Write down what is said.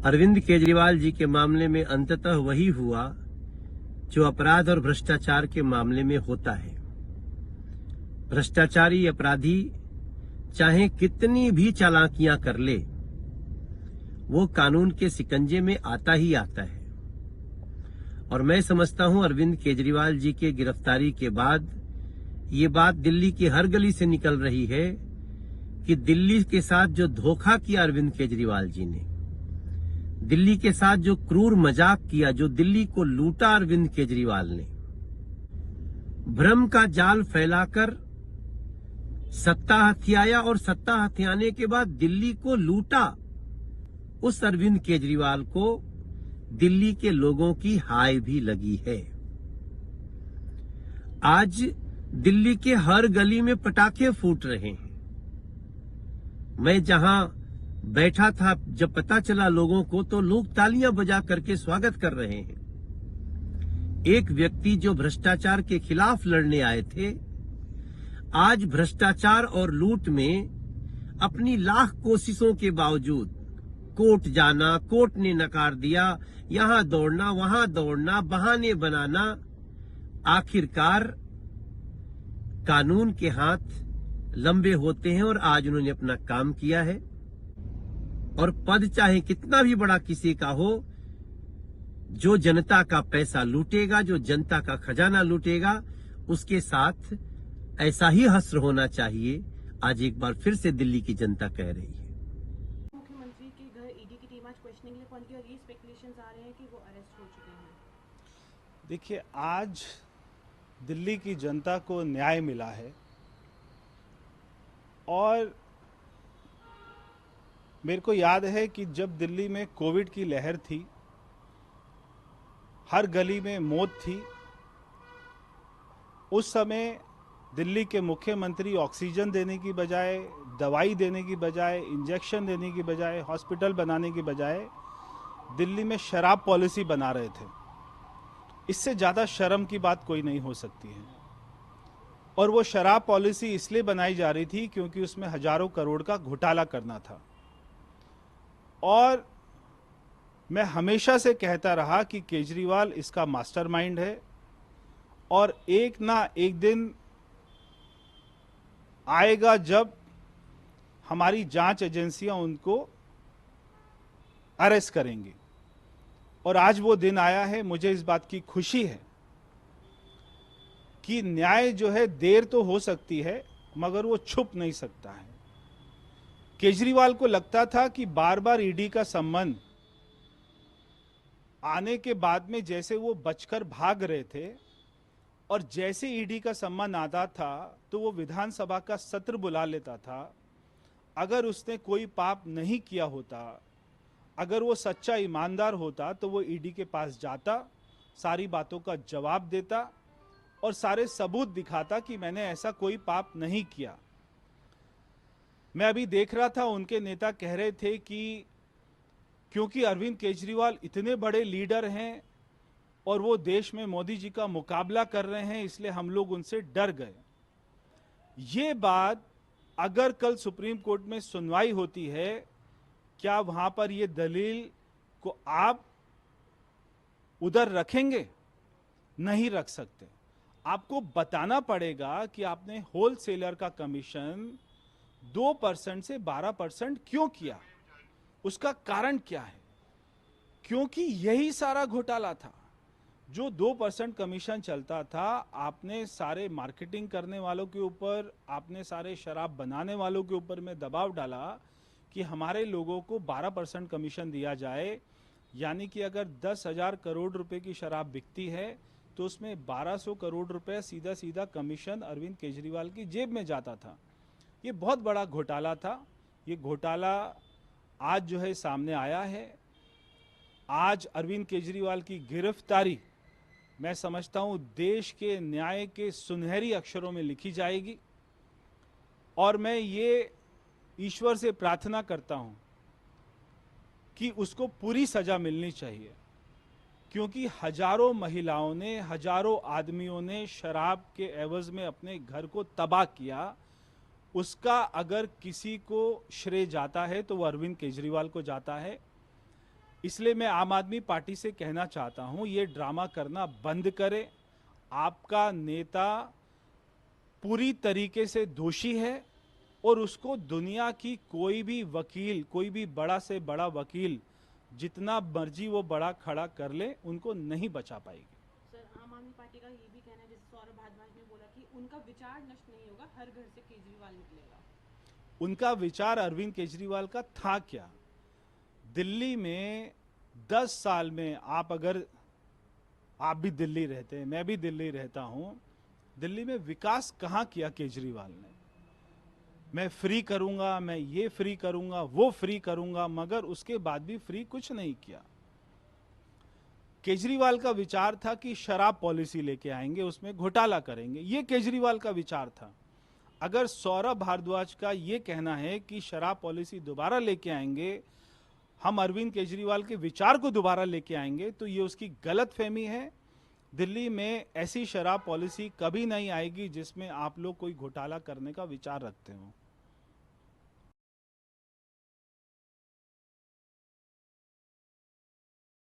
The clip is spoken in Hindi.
अरविंद केजरीवाल जी के मामले में अंततः वही हुआ जो अपराध और भ्रष्टाचार के मामले में होता है। भ्रष्टाचारी अपराधी चाहे कितनी भी चालाकियां कर ले, वो कानून के शिकंजे में आता ही आता है। और मैं समझता हूं अरविंद केजरीवाल जी के गिरफ्तारी के बाद ये बात दिल्ली की हर गली से निकल रही है कि दिल्ली के साथ जो धोखा किया अरविंद केजरीवाल जी ने, दिल्ली के साथ जो क्रूर मजाक किया, जो दिल्ली को लूटा अरविंद केजरीवाल ने, भ्रम का जाल फैलाकर सत्ता हथियाया और सत्ता हथियाने के बाद दिल्ली को लूटा, उस अरविंद केजरीवाल को दिल्ली के लोगों की हाय भी लगी है। आज दिल्ली के हर गली में पटाखे फूट रहे हैं। मैं जहां बैठा था, जब पता चला लोगों को, तो लोग तालियां बजा करके स्वागत कर रहे हैं। एक व्यक्ति जो भ्रष्टाचार के खिलाफ लड़ने आए थे, आज भ्रष्टाचार और लूट में अपनी लाख कोशिशों के बावजूद कोर्ट जाना, कोर्ट ने नकार दिया, यहां दौड़ना, वहां दौड़ना, बहाने बनाना, आखिरकार कानून के हाथ लंबे होते हैं और आज उन्होंने अपना काम किया है। और पद चाहे कितना भी बड़ा किसी का हो, जो जनता का पैसा लूटेगा, जो जनता का खजाना लूटेगा, उसके साथ ऐसा ही हश्र होना चाहिए। आज एक बार फिर से दिल्ली की जनता कह रही है। मुख्यमंत्री के घर ईडी की टीम आज क्वेश्चनिंग के लिए पहुंची और ये स्पेकुलेशंस आ रहे हैं कि वो अरेस्ट हो चुके हैं। देखिए, आज दिल्ली की जनता को न्याय मिला है और मेरे को याद है कि जब दिल्ली में कोविड की लहर थी, हर गली में मौत थी, उस समय दिल्ली के मुख्यमंत्री ऑक्सीजन देने की बजाय, दवाई देने की बजाय, इंजेक्शन देने की बजाय, हॉस्पिटल बनाने की बजाय दिल्ली में शराब पॉलिसी बना रहे थे। इससे ज़्यादा शर्म की बात कोई नहीं हो सकती है। और वो शराब पॉलिसी इसलिए बनाई जा रही थी क्योंकि उसमें हजारों करोड़ का घोटाला करना था। और मैं हमेशा से कहता रहा कि केजरीवाल इसका मास्टरमाइंड है और एक ना एक दिन आएगा जब हमारी जांच एजेंसियां उनको अरेस्ट करेंगी। और आज वो दिन आया है। मुझे इस बात की खुशी है कि न्याय जो है देर तो हो सकती है मगर वो छुप नहीं सकता है। केजरीवाल को लगता था कि बार बार ईडी का सम्मन आने के बाद में जैसे वो बचकर भाग रहे थे और जैसे ईडी का सम्मन आता था तो वो विधानसभा का सत्र बुला लेता था। अगर उसने कोई पाप नहीं किया होता, अगर वो सच्चा ईमानदार होता तो वो ईडी के पास जाता, सारी बातों का जवाब देता और सारे सबूत दिखाता कि मैंने ऐसा कोई पाप नहीं किया। मैं अभी देख रहा था, उनके नेता कह रहे थे कि क्योंकि अरविंद केजरीवाल इतने बड़े लीडर हैं और वो देश में मोदी जी का मुकाबला कर रहे हैं, इसलिए हम लोग उनसे डर गए। ये बात अगर कल सुप्रीम कोर्ट में सुनवाई होती है, क्या वहां पर ये दलील को आप उधर रखेंगे? नहीं रख सकते। आपको बताना पड़ेगा कि आपने होलसेलर का कमीशन 2% से 12% क्यों किया, उसका कारण क्या है। क्योंकि यही सारा घोटाला था। जो 2% कमीशन चलता था, आपने सारे मार्केटिंग करने वालों के ऊपर, आपने सारे शराब बनाने वालों के ऊपर में दबाव डाला कि हमारे लोगों को 12% कमीशन दिया जाए। यानी कि अगर 10,000 करोड़ रुपए की शराब बिकती है तो उसमें 1200 करोड़ रुपए सीधा सीधा कमीशन अरविंद केजरीवाल की जेब में जाता था। ये बहुत बड़ा घोटाला था। ये घोटाला आज जो है सामने आया है। आज अरविंद केजरीवाल की गिरफ्तारी मैं समझता हूं देश के न्याय के सुनहरी अक्षरों में लिखी जाएगी। और मैं ये ईश्वर से प्रार्थना करता हूं कि उसको पूरी सजा मिलनी चाहिए, क्योंकि हजारों महिलाओं ने, हजारों आदमियों ने शराब के एवज में अपने घर को तबाह किया। उसका अगर किसी को श्रेय जाता है तो वो अरविंद केजरीवाल को जाता है। इसलिए मैं आम आदमी पार्टी से कहना चाहता हूं, ये ड्रामा करना बंद करे। आपका नेता पूरी तरीके से दोषी है और उसको दुनिया की कोई भी वकील, कोई भी बड़ा से बड़ा वकील जितना मर्जी वो बड़ा खड़ा कर ले, उनको नहीं बचा पाएगी। सर, आम आदमी पार्टी का ये भी कहना है, जैसे सौरभ भारद्वाज ने बोला कि उनका विचार नष्ट नहीं होगा, हर घर से केजरीवाल निकलेगा। उनका विचार अरविंद केजरीवाल का था क्या? दिल्ली में 10 साल में आप भी दिल्ली रहते हैं, मैं भी दिल्ली रहता हूं, दिल्ली में विकास कहां किया केजरीवाल ने? मैं फ्री करूंगा, मैं ये फ्री करूंगा, वो फ्री करूंगा, मगर उसके बाद भी फ्री कुछ नहीं किया। केजरीवाल का विचार था कि शराब पॉलिसी लेके आएंगे, उसमें घोटाला करेंगे, ये केजरीवाल का विचार था। अगर सौरभ भारद्वाज का ये कहना है कि शराब पॉलिसी दोबारा लेके आएंगे, हम अरविंद केजरीवाल के विचार को दोबारा लेके आएंगे, तो ये उसकी गलतफहमी है। दिल्ली में ऐसी शराब पॉलिसी कभी नहीं आएगी जिसमें आप लोग कोई घोटाला करने का विचार रखते हो।